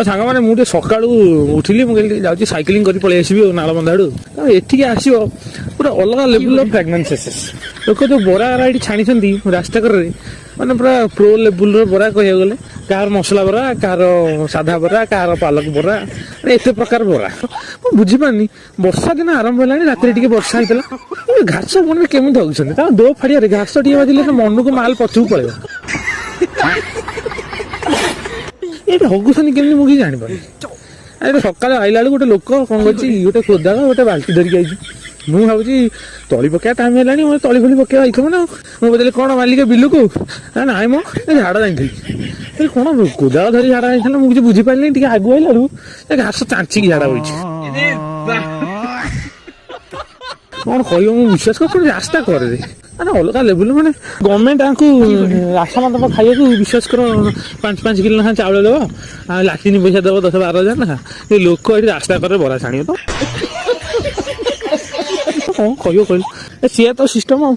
ସାଙ୍ଗମାନେ ମୁଁ ଟିକେ ସକାଳୁ ଉଠିଲି, ମୁଁ କହିଲି ଯାଉଛି ସାଇକେଲିଂ କରି ପଳେଇ ଆସିବି ଆଉ ନାଳବନ୍ଧ ଆଡ଼ୁ। ଏଠିକି ଆସିବ ପୁରା ଅଲଗା ଲେବୁଲ୍ର ଫ୍ରାଗ୍ରାନ୍ସେସ୍। ଲୋକ ଯୋଉ ବରା ଏଠି ଛାଣିଛନ୍ତି ରାସ୍ତା କରରେ, ମାନେ ପୁରା ପ୍ରୋ ଲେବୁଲ୍ର ବରା କହିବାକୁ ଗଲେ। କାହାର ମସଲା ବରା, କାହାର ସାଧା ବରା, କାହାର ପାଲକ ବରା, ଏତେ ପ୍ରକାର ବରା। ମୁଁ ବୁଝିପାରୁନି, ବର୍ଷା ଦିନ ଆରମ୍ଭ ହେଲାଣି, ରାତିରେ ଟିକେ ବର୍ଷା ହେଇଥିଲା, ଘାସ ବନରେ କେମିତି ହଉଛନ୍ତି? ତାଙ୍କ ଦୋ ଫାଡ଼ିଆରେ ଘାସ ଟିକେ ବାଜିଲେ ମନକୁ ମାଲ ପଛକୁ ପଳେଇବ। ଏଇଟା ହଗୁଛନ୍ତି କେମିତି ମୁଁ କିଛି ଜାଣିପାରୁନି। ଏଇଟା ସକାଳେ ଆଇଲା ବେଳକୁ ଗୋଟେ ଲୋକ କଣ କରୁଛି, ଗୋଟେ କୋଦାଳ ଗୋଟେ ବାଲ୍ଟି ଧରିକି ଆଇଛି। ମୁଁ ଭାବୁଛି ତଳି ପକେଇବା ଟାଇମ୍ ହେଲାଣି, ମୁଁ ତଳି ଫଳି ପକେଇବା ଆଇଥିବ ନା। ମୁଁ ବଦଲେ କଣ ମାଲିକ ବିଲକୁ? ନାଇଁ ମ ଝାଡ଼ା ଯାଇଥିଲି। କଣ କୋଦାଳ ଧରି ଝାଡ଼ା ଯାଇଥିଲା, ମୁଁ କିଛି ବୁଝିପାରିଲିନି। ଟିକେ ଆଗୁ ଆଇଲା ବେଳକୁ ଘାସ ଚାଞ୍ଚିକି ଝାଡ଼ା ହୋଇଛି। କଣ କହିବ, ମୁଁ ବିଶ୍ୱାସ କରୁଛି ରାସ୍ତା କରରେ ମାନେ ଅଲଗା ଲେବୁଲ। ମାନେ ଗଭର୍ଣ୍ଣମେଣ୍ଟ ତାଙ୍କୁ ରାସନ ଦେବ ଖାଇବାକୁ, ବିଶ୍ୱାସ କର 5 କିଲୋ ଲେଖା ଚାଉଳ ଦେବ, ଆଉ ଲାଟିନ୍ ପଇସା ଦେବ 10-12 ହଜାର ଲେଖା। ଏ ଲୋକ ଏଠି ରାସ୍ତା କରରେ ବରା ଛାଣିବ ତ। କଣ କହିବ କହିଲ, ସିଏ ତ ସିଷ୍ଟମ ଆଉ।